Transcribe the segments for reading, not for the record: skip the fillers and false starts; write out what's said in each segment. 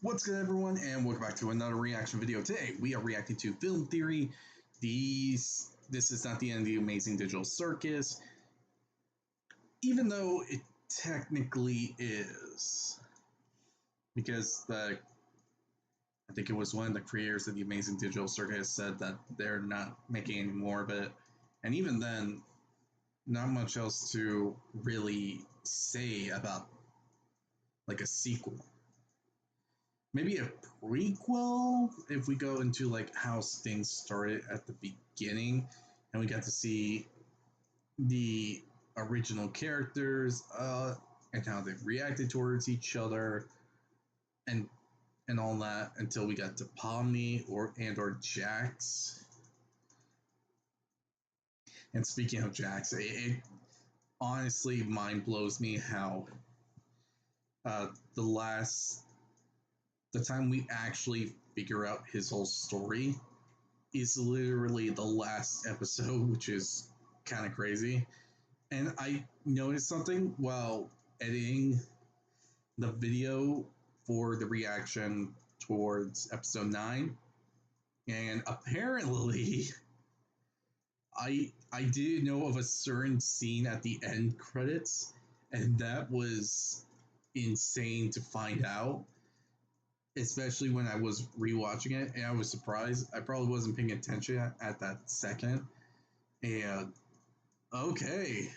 What's good, everyone, and welcome back to another reaction video. Today we are reacting to Film Theory. This is not the end of the Amazing Digital Circus, even though it technically is, because I think it was one of the creators of the Amazing Digital Circus said that they're not making any more of it, and even then, not much else to really say about like a sequel. Maybe a prequel if we go into like how things started at the beginning and we got to see the original characters and how they reacted towards each other and all that until we got to Pomni or Jax. And speaking of Jax, it honestly mind blows me how the time we actually figure out his whole story is literally the last episode, which is kind of crazy. And I noticed something while editing the video for the reaction towards episode 9. And apparently, I didn't know of a certain scene at the end credits, and that was insane to find out. Especially when I was rewatching it, and I was surprised. I probably wasn't paying attention at that second. And okay,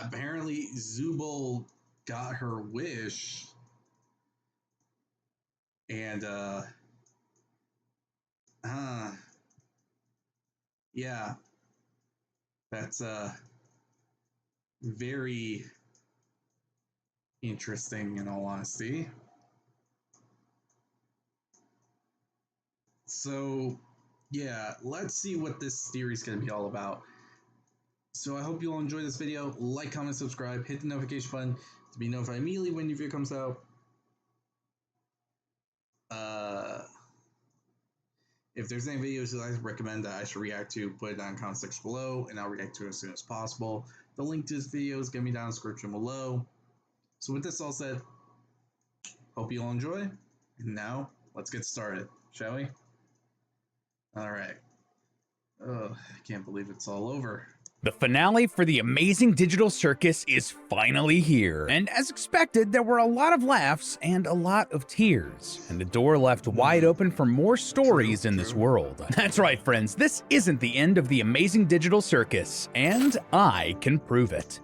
apparently Zubul got her wish, and yeah, that's very interesting in all honesty. So yeah, let's see what this theory is going to be all about. So I hope you'll enjoy this video. Like, comment, subscribe, hit the notification button to be notified immediately when your video comes out. If there's any videos that I recommend that I should react to, put it down in the comment section below, and I'll react to it as soon as possible. The link to this video is going to be down in the description below. So with this all said, hope you all enjoy, and now let's get started, shall we? Alright. I can't believe it's all over. The finale for the Amazing Digital Circus is finally here, and as expected, there were a lot of laughs and a lot of tears, and the door left wide open for more stories in this world. That's right, friends, this isn't the end of the Amazing Digital Circus, and I can prove it.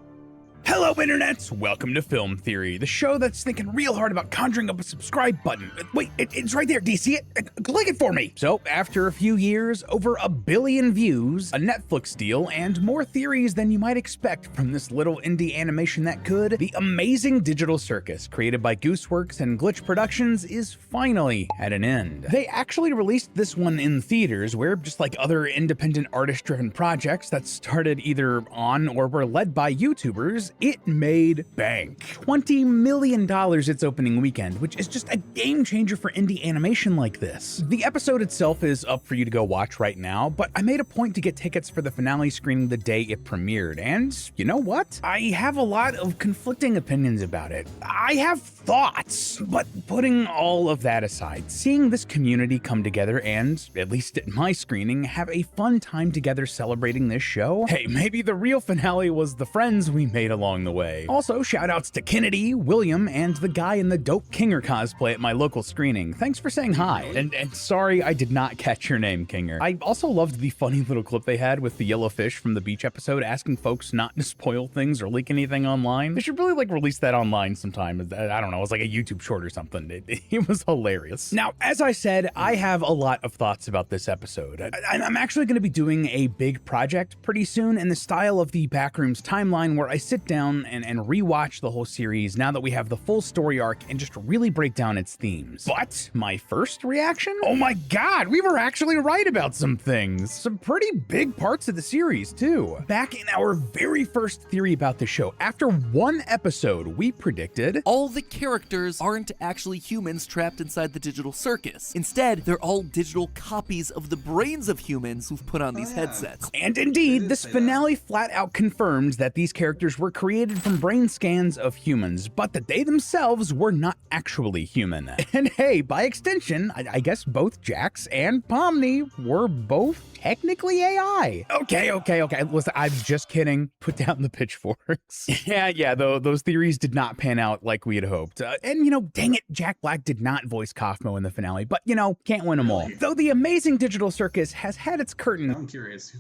Hello, internets! Welcome to Film Theory, the show that's thinking real hard about conjuring up a subscribe button. Wait, it's right there. Do you see it? Click it for me! So, after a few years, over 1 billion views, a Netflix deal, and more theories than you might expect from this little indie animation that could, the Amazing Digital Circus, created by Gooseworks and Glitch Productions, is finally at an end. They actually released this one in theaters, where, just like other independent artist-driven projects that started either on or were led by YouTubers, it made bank. $20 million its opening weekend, which is just a game changer for indie animation like this. The episode itself is up for you to go watch right now, but I made a point to get tickets for the finale screening the day it premiered, and you know what? I have a lot of conflicting opinions about it. I have thoughts, but putting all of that aside, seeing this community come together and, at least at my screening, have a fun time together celebrating this show, hey, maybe the real finale was the friends we made along the way. Also, shoutouts to Kennedy, William, and the guy in the dope Kinger cosplay at my local screening. Thanks for saying hi. And sorry I did not catch your name, Kinger. I also loved the funny little clip they had with the yellow fish from the beach episode asking folks not to spoil things or leak anything online. They should really like release that online sometime. I don't know, it was like a YouTube short or something. It was hilarious. Now, as I said, I have a lot of thoughts about this episode. I'm actually going to be doing a big project pretty soon in the style of the Backrooms timeline, where I sit down and rewatch the whole series now that we have the full story arc and just really break down its themes. But my first reaction? Oh my god, we were actually right about some things. Some pretty big parts of the series too. Back in our very first theory about the show, after one episode, we predicted all the characters aren't actually humans trapped inside the digital circus. Instead, they're all digital copies of the brains of humans who've put on these headsets. And indeed, this finale flat out confirms that these characters were created from brain scans of humans, but that they themselves were not actually human. And hey, by extension, I guess both Jax and Pomni were both technically AI. Okay. Listen, I'm just kidding. Put down the pitchforks. yeah, though those theories did not pan out like we had hoped. And dang it, Jack Black did not voice Kaufmo in the finale, but can't win them all. Though the amazing digital circus has had its curtain. I'm curious.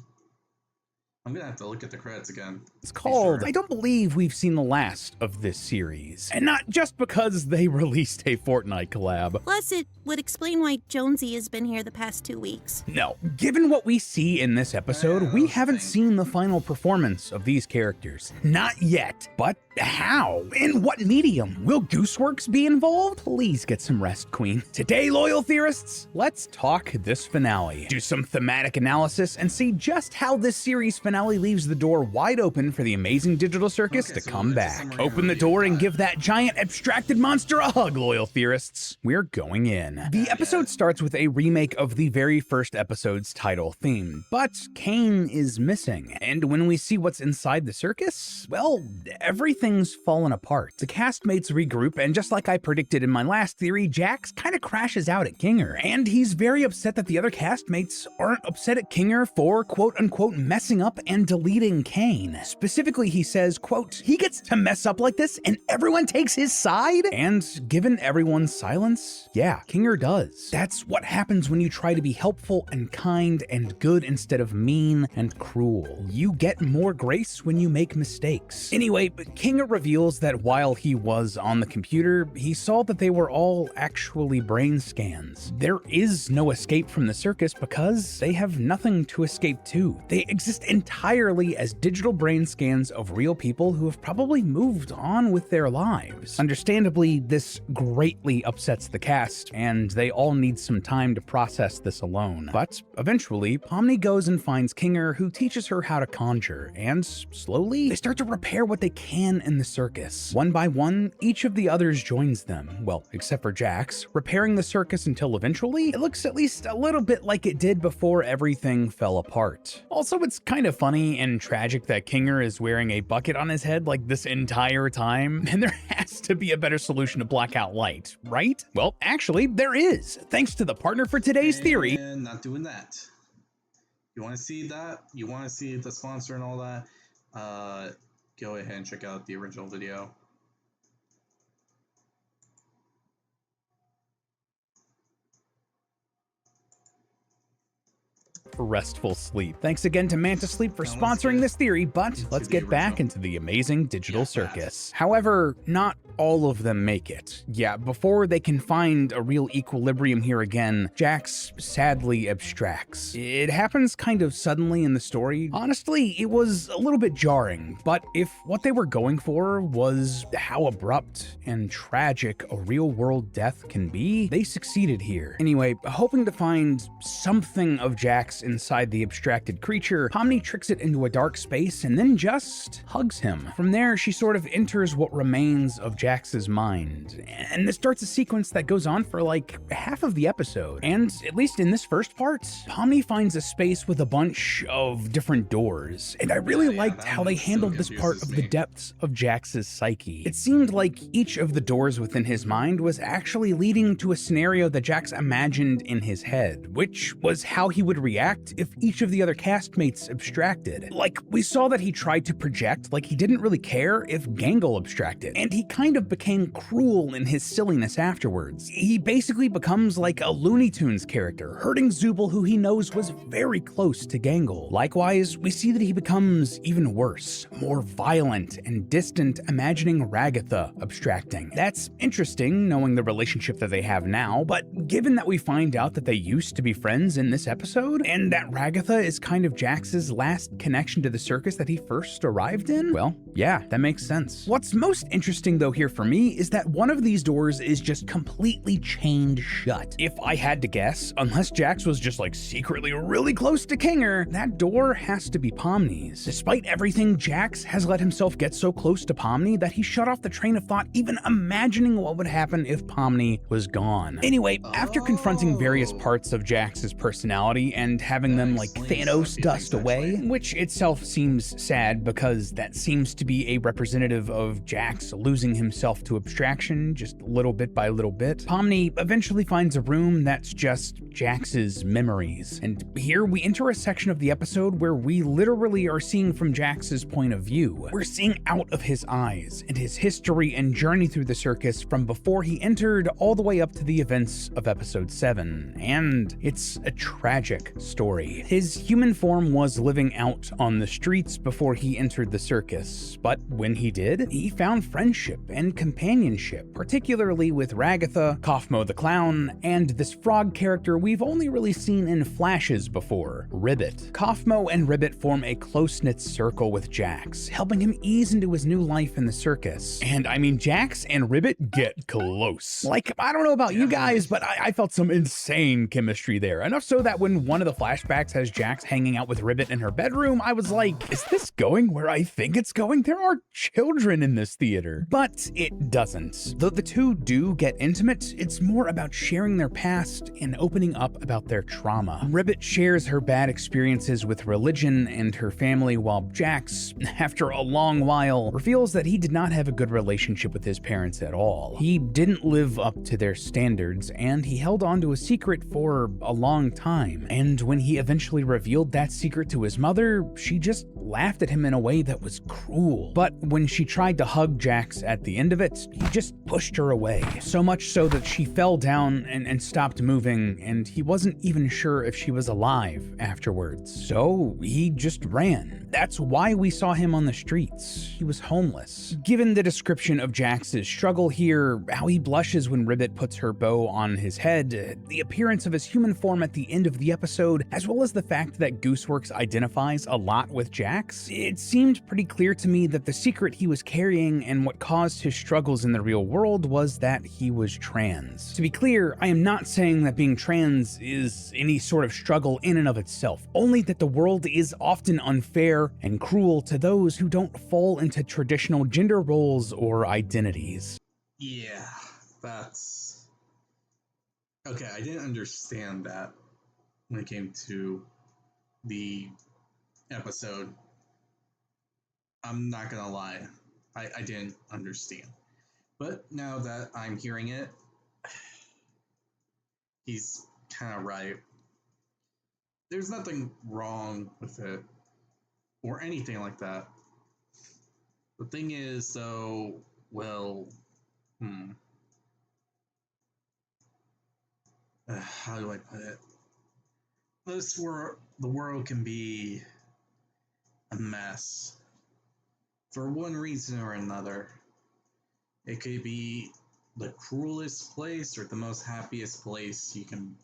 I'm gonna have to look at the credits again. It's called, sure. I don't believe we've seen the last of this series. And not just because they released a Fortnite collab. Plus, it would explain why Jonesy has been here the past 2 weeks. No, given what we see in this episode, we haven't seen the final performance of these characters. Not yet. But how? In what medium? Will Gooseworks be involved? Please get some rest, Queen. Today, loyal theorists, let's talk this finale. Do some thematic analysis and see just how this series finale leaves the door wide open for the amazing digital circus to come back. Open the door and give that giant abstracted monster a hug, loyal theorists. We're going in. The episode starts with a remake of the very first episode's title theme, but Kane is missing. And when we see what's inside the circus, well, everything's fallen apart. The castmates regroup, and just like I predicted in my last theory, Jax kind of crashes out at Kinger. And he's very upset that the other castmates aren't upset at Kinger for quote-unquote messing up and deleting Kane. Specifically, he says, quote, he gets to mess up like this and everyone takes his side? And given everyone's silence, yeah, Kinger does. That's what happens when you try to be helpful and kind and good instead of mean and cruel. You get more grace when you make mistakes. Anyway, Kinger reveals that while he was on the computer, he saw that they were all actually brain scans. There is no escape from the circus because they have nothing to escape to. They exist entirely as digital brain scans of real people who have probably moved on with their lives. Understandably, this greatly upsets the cast, and they all need some time to process this alone. But eventually, Pomni goes and finds Kinger, who teaches her how to conjure, and slowly, they start to repair what they can in the circus. One by one, each of the others joins them, well, except for Jax, repairing the circus until eventually, it looks at least a little bit like it did before everything fell apart. Also, it's kind of funny and tragic that Kinger is wearing a bucket on his head like this entire time, and there has to be a better solution to black out light, right? Well, actually, there is, thanks to the partner for today's theory. And not doing that. You want to see that? You want to see the sponsor and all that? Go ahead and check out the original video. For restful sleep. Thanks again to Manta Sleep for sponsoring this theory, but let's get back into the amazing digital circus. However, not all of them make it. Yeah, before they can find a real equilibrium here again, Jax sadly abstracts. It happens kind of suddenly in the story. Honestly, it was a little bit jarring, but if what they were going for was how abrupt and tragic a real-world death can be, they succeeded here. Anyway, hoping to find something of Jax inside the abstracted creature, Pomni tricks it into a dark space and then just hugs him. From there, she sort of enters what remains of Jax's mind, and this starts a sequence that goes on for like half of the episode. And at least in this first part, Pomni finds a space with a bunch of different doors, and I really liked how they handled this part of the depths of Jax's psyche. It seemed like each of the doors within his mind was actually leading to a scenario that Jax imagined in his head, which was how he would react if each of the other castmates abstracted. Like, we saw that he tried to project like he didn't really care if Gangle abstracted, and he kind of became cruel in his silliness afterwards. He basically becomes like a Looney Tunes character, hurting Zubul, who he knows was very close to Gangle. Likewise, we see that he becomes even worse, more violent and distant, imagining Ragatha abstracting. That's interesting, knowing the relationship that they have now, but given that we find out that they used to be friends in this episode, and that Ragatha is kind of Jax's last connection to the circus that he first arrived in, well, yeah, that makes sense. What's most interesting though here for me is that one of these doors is just completely chained shut. If I had to guess, unless Jax was just like secretly really close to Kinger, that door has to be Pomni's. Despite everything, Jax has let himself get so close to Pomni that he shut off the train of thought even imagining what would happen if Pomni was gone. Anyway, after confronting various parts of Jax's personality and having them like Thanos dust away, which itself seems sad because that seems to be a representative of Jax losing himself to abstraction just little bit by little bit. Pomni eventually finds a room that's just Jax's memories, and here we enter a section of the episode where we literally are seeing from Jax's point of view. We're seeing out of his eyes and his history and journey through the circus from before he entered all the way up to the events of episode 7, and it's a tragic story. His human form was living out on the streets before he entered the circus, but when he did, he found friendship and companionship, particularly with Ragatha, Kaufmo the Clown, and this frog character we've only really seen in flashes before, Ribbit. Kaufmo and Ribbit form a close-knit circle with Jax, helping him ease into his new life in the circus. And I mean, Jax and Ribbit get close. Like, I don't know about you guys, but I felt some insane chemistry there. Enough so that when one of the flashbacks has Jax hanging out with Ribbit in her bedroom, I was like, is this going where I think it's going? There are children in this theater. But it doesn't. Though the two do get intimate, it's more about sharing their past and opening up about their trauma. Ribbit shares her bad experiences with religion and her family, while Jax, after a long while, reveals that he did not have a good relationship with his parents at all. He didn't live up to their standards, and he held on to a secret for a long time. And when he eventually revealed that secret to his mother, she just laughed at him in a way that was cruel. But when she tried to hug Jax at the end of it, he just pushed her away. So much so that she fell down and stopped moving, and he wasn't even sure if she was alive afterwards. So he just ran. That's why we saw him on the streets. He was homeless. Given the description of Jax's struggle here, how he blushes when Ribbit puts her bow on his head, the appearance of his human form at the end of the episode, as well as the fact that Gooseworks identifies a lot with Jax, it seemed pretty clear to me that the secret he was carrying and what caused his struggles in the real world was that he was trans. To be clear, I am not saying that being trans is any sort of struggle in and of itself, only that the world is often unfair and cruel to those who don't fall into traditional gender roles or identities. Yeah, that's... Okay, I didn't understand that when it came to the episode. I'm not gonna lie, I didn't understand. But now that I'm hearing it, he's kind of right. There's nothing wrong with it or anything like that. The thing is, though, well, how do I put it? The world can be a mess for one reason or another. It could be the cruelest place or the most happiest place you can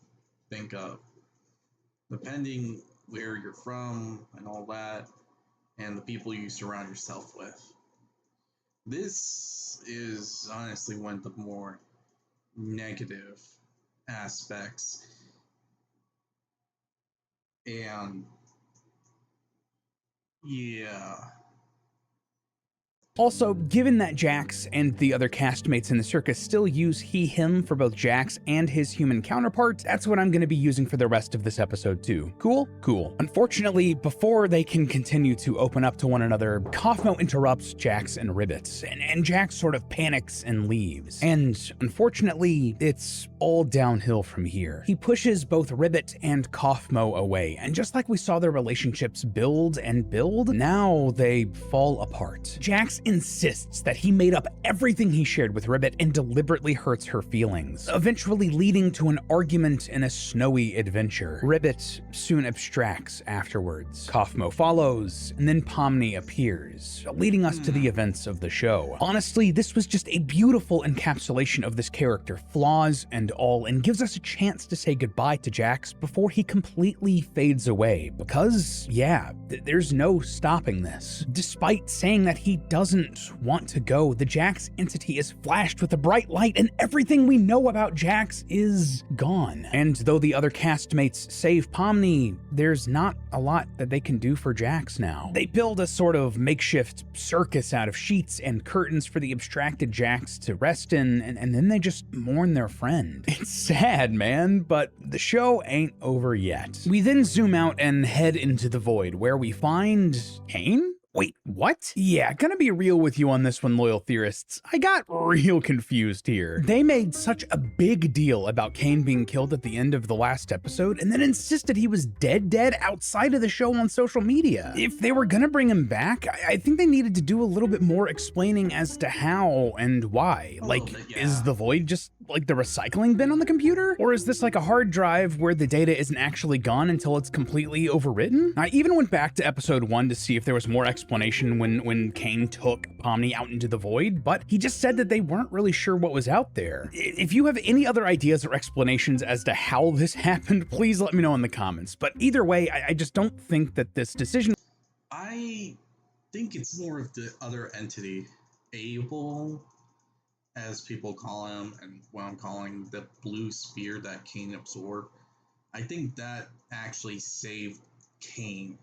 think of, depending where you're from and all that, and the people you surround yourself with. This is honestly one of the more negative aspects. And yeah. Also, given that Jax and the other castmates in the circus still use he, him for both Jax and his human counterpart, that's what I'm going to be using for the rest of this episode too. Cool? Cool. Unfortunately, before they can continue to open up to one another, Kaufmo interrupts Jax and Ribbit, and Jax sort of panics and leaves. And unfortunately, it's all downhill from here. He pushes both Ribbit and Kaufmo away, and just like we saw their relationships build and build, now they fall apart. Jax insists that he made up everything he shared with Ribbit and deliberately hurts her feelings, eventually leading to an argument in a snowy adventure. Ribbit soon abstracts afterwards. Kaufmo follows, and then Pomni appears, leading us to the events of the show. Honestly, this was just a beautiful encapsulation of this character, flaws and all, and gives us a chance to say goodbye to Jax before he completely fades away, because, yeah, there's no stopping this. Despite saying that he doesn't doesn't want to go. The Jax entity is flashed with a bright light, and everything we know about Jax is gone. And though the other castmates save Pomni, there's not a lot that they can do for Jax now. They build a sort of makeshift circus out of sheets and curtains for the abstracted Jax to rest in, and then they just mourn their friend. It's sad, man, but the show ain't over yet. We then zoom out and head into the void, where we find Cain? Wait, what? Yeah, gonna be real with you on this one, loyal theorists. I got real confused here. They made such a big deal about Cain being killed at the end of the last episode, and then insisted he was dead outside of the show on social media. If they were gonna bring him back, I think they needed to do a little bit more explaining as to how and why. Like, is the void just like the recycling bin on the computer? Or is this like a hard drive where the data isn't actually gone until it's completely overwritten? I even went back to episode 1 to see if there was more explanation when Cain took Pomni out into the void, but he just said that they weren't really sure what was out there. If you have any other ideas or explanations as to how this happened, please let me know in the comments. But either way, I just don't think that this decision... I think it's more of the other entity, Abel, as people call him, and what I'm calling the blue sphere that Cain absorbed. I think that actually saved Cain.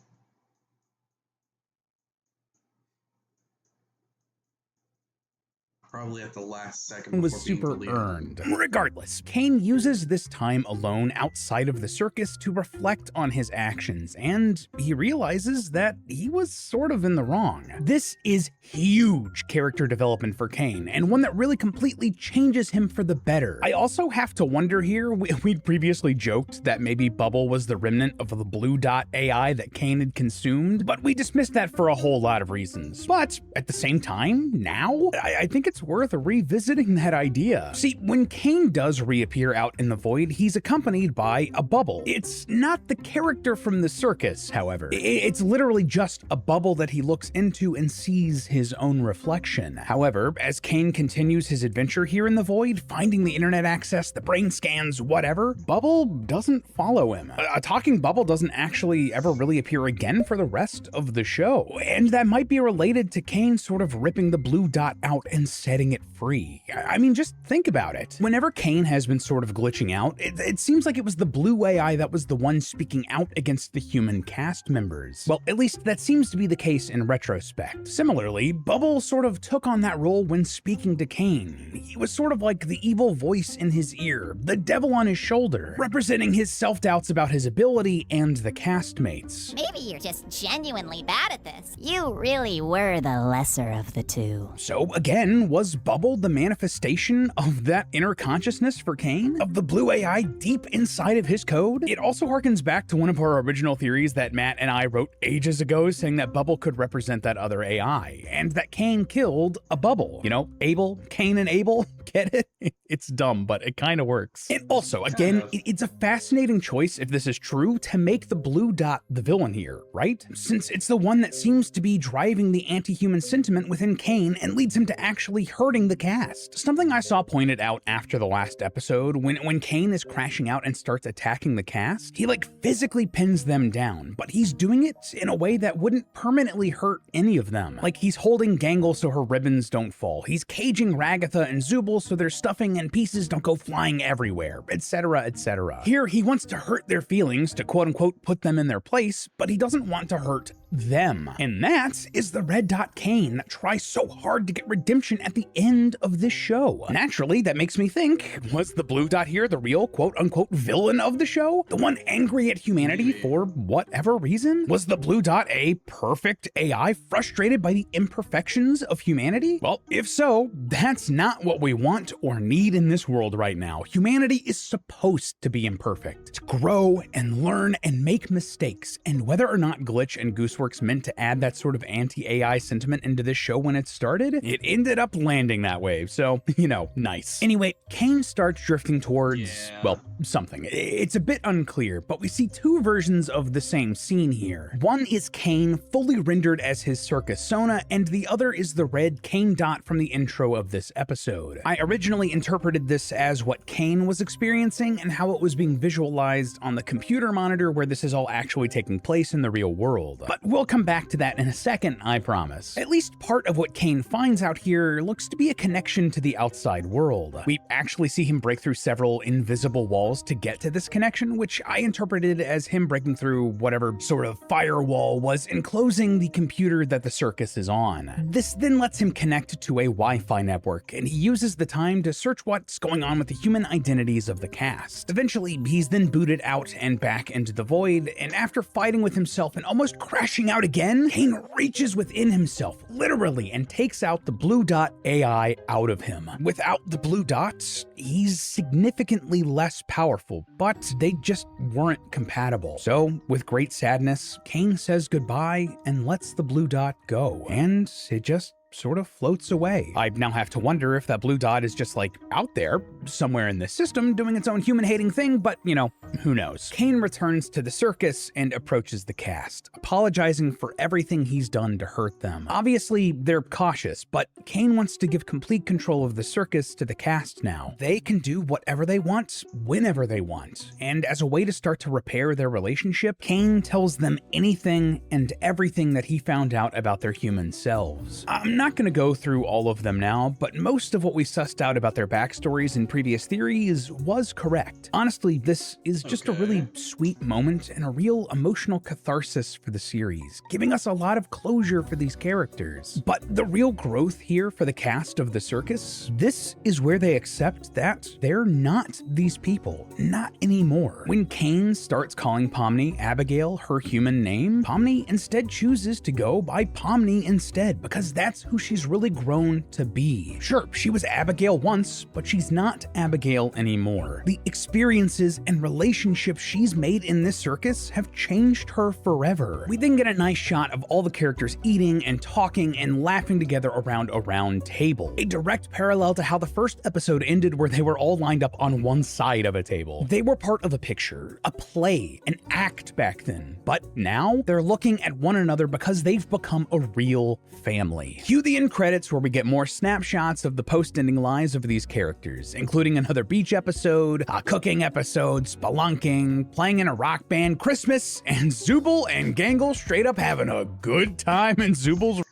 Probably at the last second was super earned. Regardless, Cain uses this time alone outside of the circus to reflect on his actions, and he realizes that he was sort of in the wrong. This is huge character development for Cain, and one that really completely changes him for the better. I also have to wonder here, we'd previously joked that maybe Bubble was the remnant of the blue dot AI that Cain had consumed, but we dismissed that for a whole lot of reasons. But at the same time, now, I think it's worth revisiting that idea. See, when Cain does reappear out in the void, he's accompanied by a bubble. It's not the character from the circus, however. It's literally just a bubble that he looks into and sees his own reflection. However, as Cain continues his adventure here in the void, finding the internet access, the brain scans, whatever, Bubble doesn't follow him. A talking bubble doesn't actually ever really appear again for the rest of the show, and that might be related to Cain sort of ripping the blue dot out and setting it free. I mean, just think about it. Whenever Cain has been sort of glitching out, it seems like it was the blue AI that was the one speaking out against the human cast members. Well, at least that seems to be the case in retrospect. Similarly, Bubble sort of took on that role when speaking to Cain. He was sort of like the evil voice in his ear, the devil on his shoulder, representing his self-doubts about his ability and the castmates. Maybe you're just genuinely bad at this. You really were the lesser of the two. So again, was Bubble the manifestation of that inner consciousness for Cain? Of the blue AI deep inside of his code? It also harkens back to one of our original theories that Matt and I wrote ages ago, saying that Bubble could represent that other AI, and that Cain killed a bubble. You know, Abel, Cain and Abel, get it? It's dumb, but it kind of works. And also, again, it's a fascinating choice, if this is true, to make the blue dot the villain here, right? Since it's the one that seems to be driving the anti-human sentiment within Cain and leads him to actually hurting the cast. Something I saw pointed out after the last episode, when Cain is crashing out and starts attacking the cast, he like physically pins them down, but he's doing it in a way that wouldn't permanently hurt any of them. Like, he's holding Gangle so her ribbons don't fall. He's caging Ragatha and Zubul so their stuffing and pieces don't go flying everywhere, etc., etc. Here, he wants to hurt their feelings to quote-unquote put them in their place, but he doesn't want to hurt them. And that is the red dot Cain that tries so hard to get redemption at the end of this show. Naturally, that makes me think, was the blue dot here the real quote-unquote villain of the show? The one angry at humanity for whatever reason? Was the blue dot a perfect AI frustrated by the imperfections of humanity? Well, if so, that's not what we want or need in this world right now. Humanity is supposed to be imperfect, to grow and learn and make mistakes. And whether or not Glitch and Gooseworks meant to add that sort of anti-AI sentiment into this show when it started, it ended up landing that way. So, you know, nice. Anyway, Cain starts drifting towards, well, something. It's a bit unclear, but we see two versions of the same scene here. One is Cain fully rendered as his circus Sona, and the other is the red Cain dot from the intro of this episode. I originally interpreted this as what Cain was experiencing and how it was being visualized on the computer monitor where this is all actually taking place in the real world. But We'll come back to that in a second, I promise. At least part of what Kane finds out here looks to be a connection to the outside world. We actually see him break through several invisible walls to get to this connection, which I interpreted as him breaking through whatever sort of firewall was enclosing the computer that the circus is on. This then lets him connect to a Wi-Fi network, and he uses the time to search what's going on with the human identities of the cast. Eventually, he's then booted out and back into the void, and after fighting with himself and almost crashing out again, Kane reaches within himself, literally, and takes out the Blue Dot AI out of him. Without the Blue Dots, he's significantly less powerful, but they just weren't compatible. So, with great sadness, Kane says goodbye and lets the Blue Dot go, and it just sort of floats away. I now have to wonder if that blue dot is just like out there somewhere in the system doing its own human-hating thing, but you know, who knows. Kane returns to the circus and approaches the cast, apologizing for everything he's done to hurt them. Obviously, they're cautious, but Kane wants to give complete control of the circus to the cast now. They can do whatever they want, whenever they want, and as a way to start to repair their relationship, Kane tells them anything and everything that he found out about their human selves. I'm not going to go through all of them now, but most of what we sussed out about their backstories in previous theories was correct. Honestly, this is just a really sweet moment and a real emotional catharsis for the series, giving us a lot of closure for these characters. But the real growth here for the cast of the circus, this is where they accept that they're not these people, not anymore. When Kane starts calling Pomni Abigail her human name, Pomni instead chooses to go by Pomni instead, because that's who she's really grown to be. Sure, she was Abigail once, but she's not Abigail anymore. The experiences and relationships she's made in this circus have changed her forever. We then get a nice shot of all the characters eating and talking and laughing together around a round table. A direct parallel to how the first episode ended, where they were all lined up on one side of a table. They were part of a picture, a play, an act back then. But now they're looking at one another because they've become a real family. Cue the end credits, where we get more snapshots of the post-ending lives of these characters, including another beach episode, a cooking episode, spelunking, playing in a rock band, Christmas, and Zubul and Gangle straight up having a good time in Zubul's.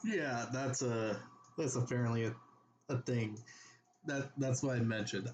Yeah, that's apparently a thing. That's what I mentioned.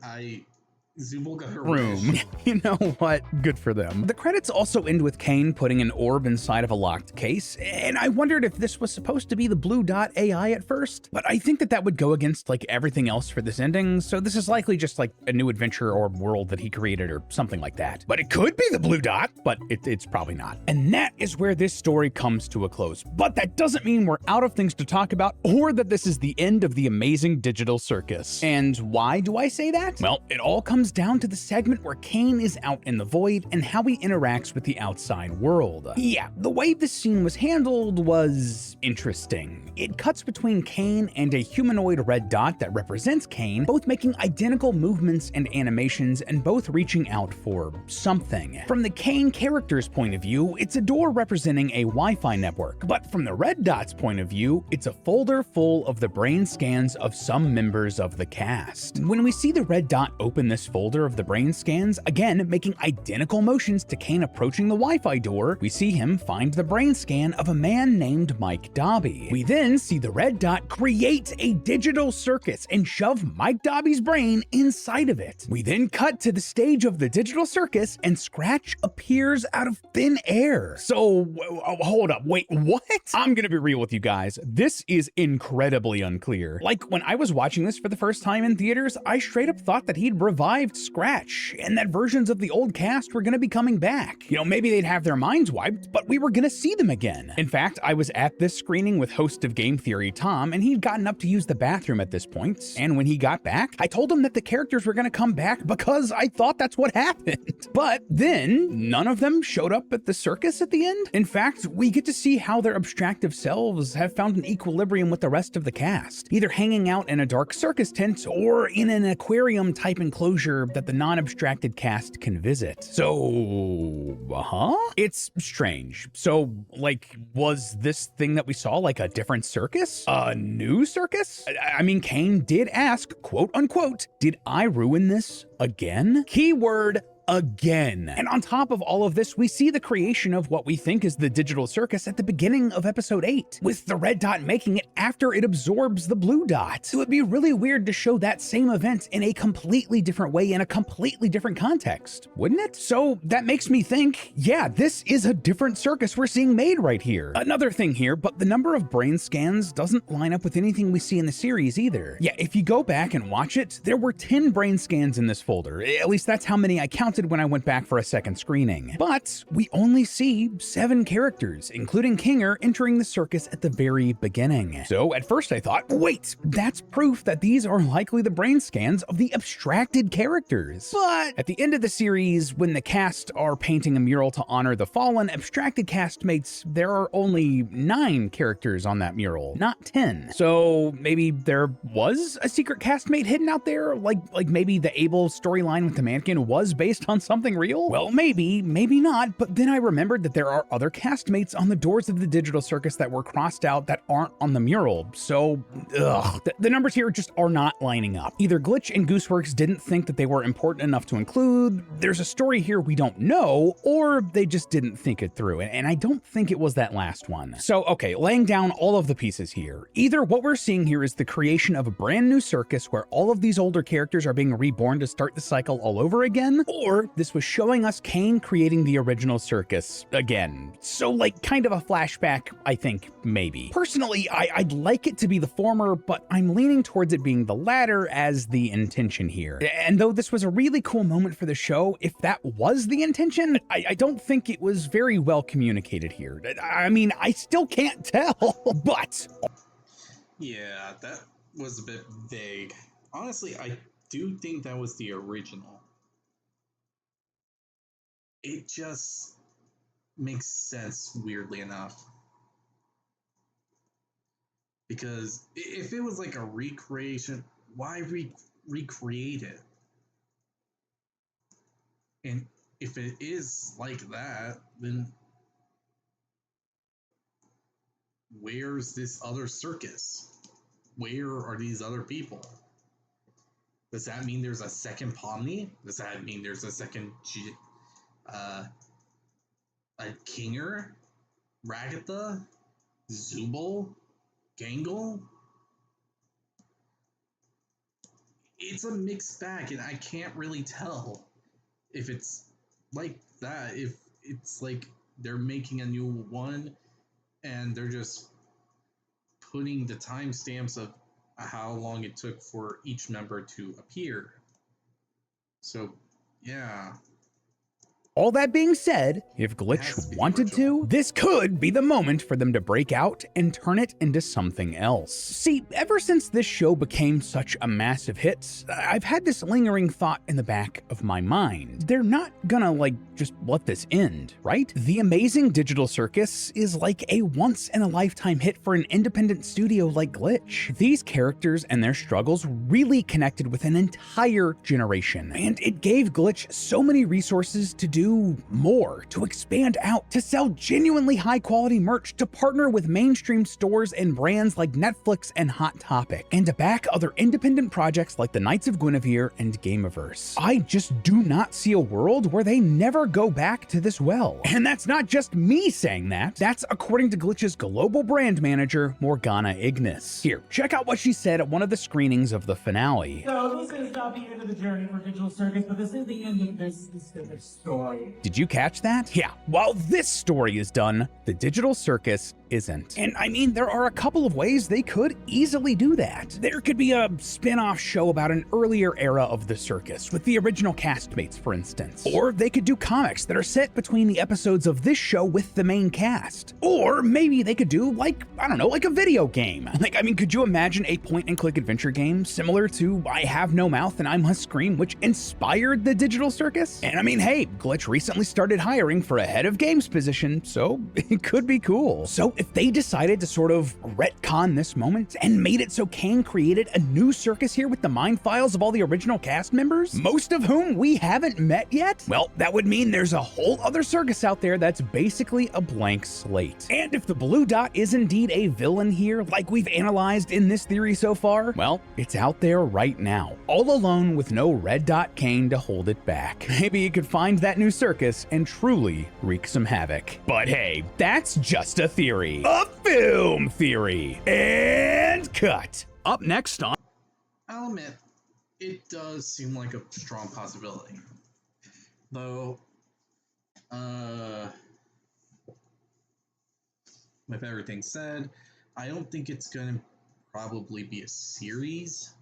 Zubul got her room. You know what? Good for them. The credits also end with Kane putting an orb inside of a locked case, and I wondered if this was supposed to be the Blue Dot AI at first, but I think that would go against like everything else for this ending, so this is likely just like a new adventure or world that he created or something like that. But it could be the Blue Dot, but it's probably not. And that is where this story comes to a close. But that doesn't mean we're out of things to talk about or that this is the end of the amazing digital circus. And why do I say that? Well, it all comes down to the segment where Kane is out in the void and how he interacts with the outside world. Yeah, the way this scene was handled was interesting. It cuts between Kane and a humanoid red dot that represents Kane, both making identical movements and animations and both reaching out for something. From the Kane character's point of view, it's a door representing a Wi-Fi network, but from the red dot's point of view, it's a folder full of the brain scans of some members of the cast. When we see the red dot open this folder of the brain scans, again making identical motions to Kane approaching the Wi-Fi door, we see him find the brain scan of a man named Mike Dobby. We then see the red dot create a digital circus and shove Mike Dobby's brain inside of it. We then cut to the stage of the digital circus and Scratch appears out of thin air. So, hold up, wait, what? I'm gonna be real with you guys. This is incredibly unclear. Like, when I was watching this for the first time in theaters, I straight up thought that he'd revived Scratch and that versions of the old cast were gonna be coming back. You know, maybe they'd have their minds wiped, but we were gonna see them again. In fact, I was at this screening with host of Game Theory, Tom, and he'd gotten up to use the bathroom at this point. And when he got back, I told him that the characters were gonna come back because I thought that's what happened. But then none of them showed up at the circus at the end. In fact, we get to see how their abstractive selves have found an equilibrium with the rest of the cast, either hanging out in a dark circus tent or in an aquarium type enclosure that the non-abstracted cast can visit. So, it's strange. So, like, was this thing that we saw like a different circus? A new circus? I mean, Kane did ask, quote unquote, did I ruin this again? Keyword again. And on top of all of this, we see the creation of what we think is the digital circus at the beginning of episode 8, with the red dot making it after it absorbs the blue dot. It would be really weird to show that same event in a completely different way in a completely different context, wouldn't it? So that makes me think, yeah, this is a different circus we're seeing made right here. Another thing here, but the number of brain scans doesn't line up with anything we see in the series either. Yeah, if you go back and watch it, there were 10 brain scans in this folder. At least that's how many I counted when I went back for a second screening. But we only see 7 characters, including Kinger, entering the circus at the very beginning. So at first I thought, wait, that's proof that these are likely the brain scans of the abstracted characters. But at the end of the series, when the cast are painting a mural to honor the fallen abstracted castmates, there are only 9 characters on that mural, not 10. So maybe there was a secret castmate hidden out there? Like maybe the Abel storyline with the mannequin was based on something real? Well, maybe not, but then I remembered that there are other castmates on the doors of the digital circus that were crossed out that aren't on the mural. So, the numbers here just are not lining up. Either Glitch and Gooseworks didn't think that they were important enough to include, there's a story here we don't know, or they just didn't think it through, and I don't think it was that last one. So, okay, laying down all of the pieces here. Either what we're seeing here is the creation of a brand new circus where all of these older characters are being reborn to start the cycle all over again, or this was showing us Kane creating the original circus again. So like kind of a flashback, I think, maybe. Personally, I'd like it to be the former, but I'm leaning towards it being the latter as the intention here. And though this was a really cool moment for the show, if that was the intention, I don't think it was very well communicated here. I mean, I still can't tell, but... Yeah, that was a bit vague. Honestly, I do think that was the original. It just makes sense, weirdly enough. Because if it was like a recreation, why recreate it? And if it is like that, then where's this other circus? Where are these other people? Does that mean there's a second Pomni? Does that mean there's a second a Kinger? Ragatha? Zubul? Gangle? It's a mixed bag, and I can't really tell if it's like that, if it's like they're making a new one and they're just putting the timestamps of how long it took for each member to appear. So, yeah. All that being said, if Glitch wanted to, this could be the moment for them to break out and turn it into something else. See, ever since this show became such a massive hit, I've had this lingering thought in the back of my mind. They're not gonna, just let this end, right? The Amazing Digital Circus is like a once-in-a-lifetime hit for an independent studio like Glitch. These characters and their struggles really connected with an entire generation, and it gave Glitch so many resources to do more, to expand out, to sell genuinely high-quality merch, to partner with mainstream stores and brands like Netflix and Hot Topic, and to back other independent projects like the Knights of Guinevere and Gameaverse. I just do not see a world where they never go back to this well. And that's not just me saying that. That's according to Glitch's global brand manager, Morgana Ignis. Here, check out what she said at one of the screenings of the finale. So this is not the end of the journey for Digital Circus, but this is the end of this specific story. Did you catch that? Yeah, while this story is done, the Digital Circus isn't. And I mean, there are a couple of ways they could easily do that. There could be a spin-off show about an earlier era of the circus, with the original castmates, for instance. Or they could do comics that are set between the episodes of this show with the main cast. Or maybe they could do, I don't know, like a video game. Could you imagine a point-and-click adventure game similar to I Have No Mouth and I Must Scream, which inspired the Digital Circus? And I mean, hey, Glitch recently started hiring for a head of games position, so it could be cool. So if they decided to sort of retcon this moment and made it so Kang created a new circus here with the mind files of all the original cast members, most of whom we haven't met yet, well, that would mean there's a whole other circus out there that's basically a blank slate. And if the blue dot is indeed a villain here, like we've analyzed in this theory so far, well, it's out there right now, all alone with no red dot Kane to hold it back. Maybe you could find that new circus and truly wreak some havoc. But hey, that's just a theory. A film theory. And cut. Up next on... I'll admit, it does seem like a strong possibility. Though, with everything said, I don't think it's going to probably be a series.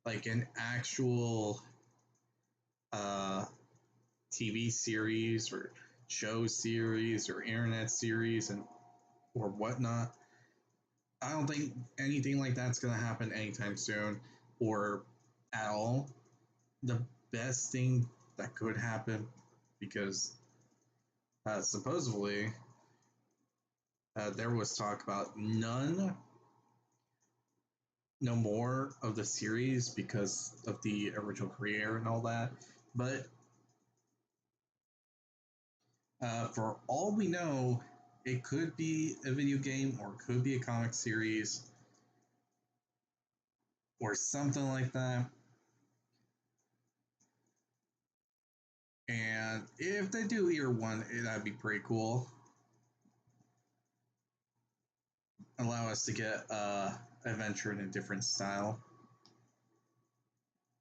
Like an actual TV series or show series or internet series or whatnot. I don't think anything like that's going to happen anytime soon or at all. The best thing that could happen, because supposedly there was talk about no more of the series because of the original creator and all that. But for all we know, it could be a video game or it could be a comic series or something like that. And if they do either one, that'd be pretty cool. Allow us to get adventure in a different style.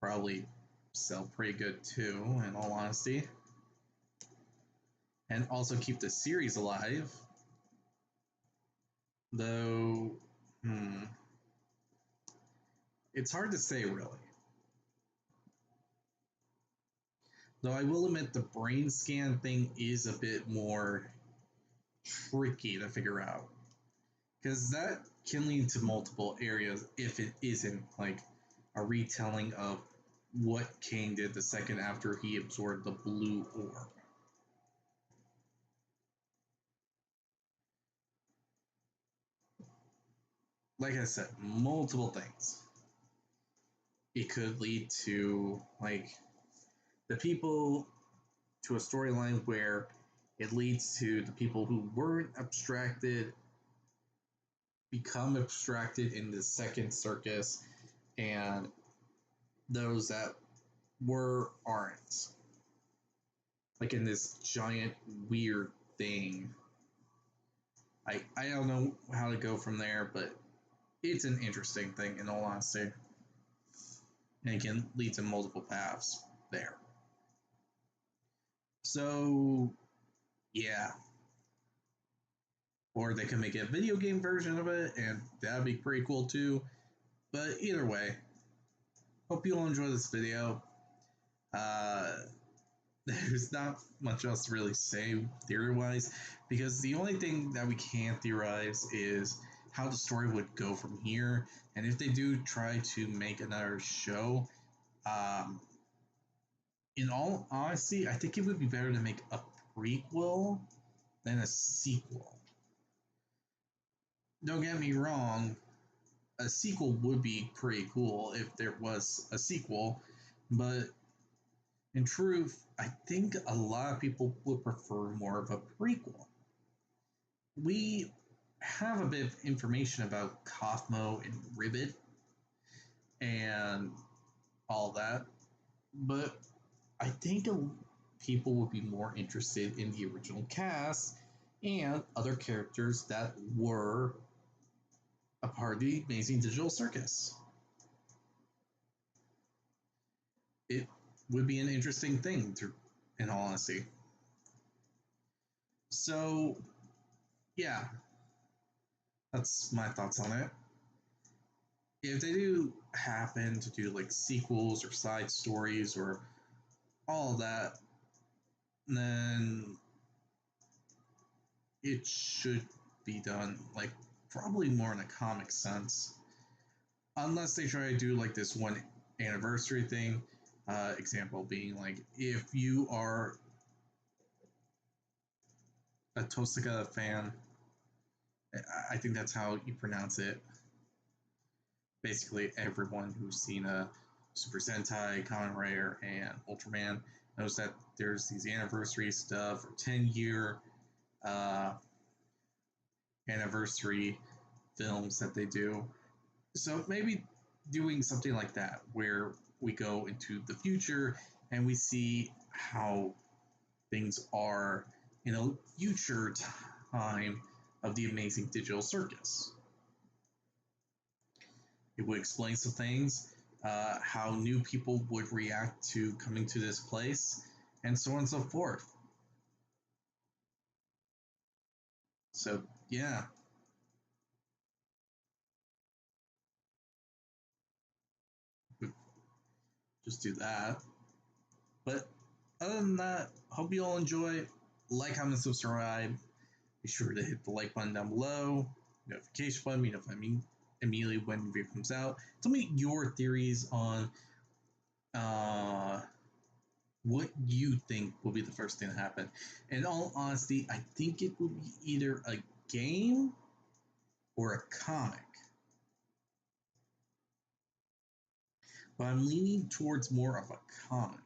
Probably sell pretty good too, in all honesty. And also keep the series alive. Though, it's hard to say really. Though I will admit the brain scan thing is a bit more tricky to figure out. Because that can lead to multiple areas if it isn't like a retelling of what Kane did the second after he absorbed the blue orb. Like I said, multiple things. It could lead to like the people to a storyline where it leads to the people who weren't abstracted become abstracted in the second circus, and those that were aren't. Like in this giant weird thing. I don't know how to go from there, but it's an interesting thing in all honesty. And it can lead to multiple paths there. So, yeah. Or they can make a video game version of it, and that'd be pretty cool too. But either way, hope you all enjoy this video. There's not much else to really say theory-wise, because the only thing that we can theorize is how the story would go from here. And if they do try to make another show, in all honesty, I think it would be better to make a prequel than a sequel. Don't get me wrong, a sequel would be pretty cool if there was a sequel, but in truth, I think a lot of people would prefer more of a prequel. We have a bit of information about Kaufmo and Ribbit and all that, but I think people would be more interested in the original cast and other characters that were a part of the Amazing Digital Circus. It would be an interesting thing, in all honesty. So, yeah, that's my thoughts on it. If they do happen to do like sequels or side stories or all of that, then it should be done like probably more in a comic sense, unless they try to do like this one anniversary thing. Example being like, if you are a Tosaka fan I think that's how you pronounce it. Basically, everyone who's seen a Super Sentai, Kamen Rider, and Ultraman knows that there's these anniversary stuff or 10-year anniversary films that they do. So maybe doing something like that where we go into the future and we see how things are in a future time of the amazing digital circus. It would explain some things, how new people would react to coming to this place, and so on and so forth. So, yeah. Just do that. But other than that, hope you all enjoy. Like, comment, subscribe. Be sure to hit the like button down below, notification button, notify me immediately when the video comes out. Tell me your theories on what you think will be the first thing to happen. In all honesty, I think it will be either a game or a comic. But I'm leaning towards more of a comic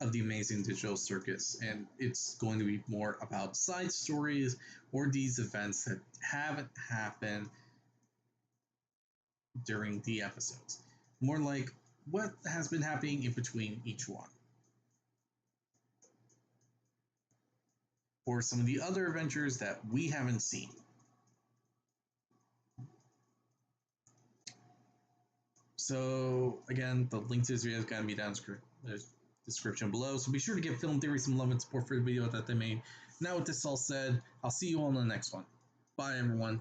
of the amazing digital circus, and it's going to be more about side stories or these events that haven't happened during the episodes. More like what has been happening in between each one. Or some of the other adventures that we haven't seen. So again, the link to this video is going to be down in the description below. So be sure to give Film Theory some love and support for the video that they made. Now with this all said, I'll see you all in the next one. Bye everyone.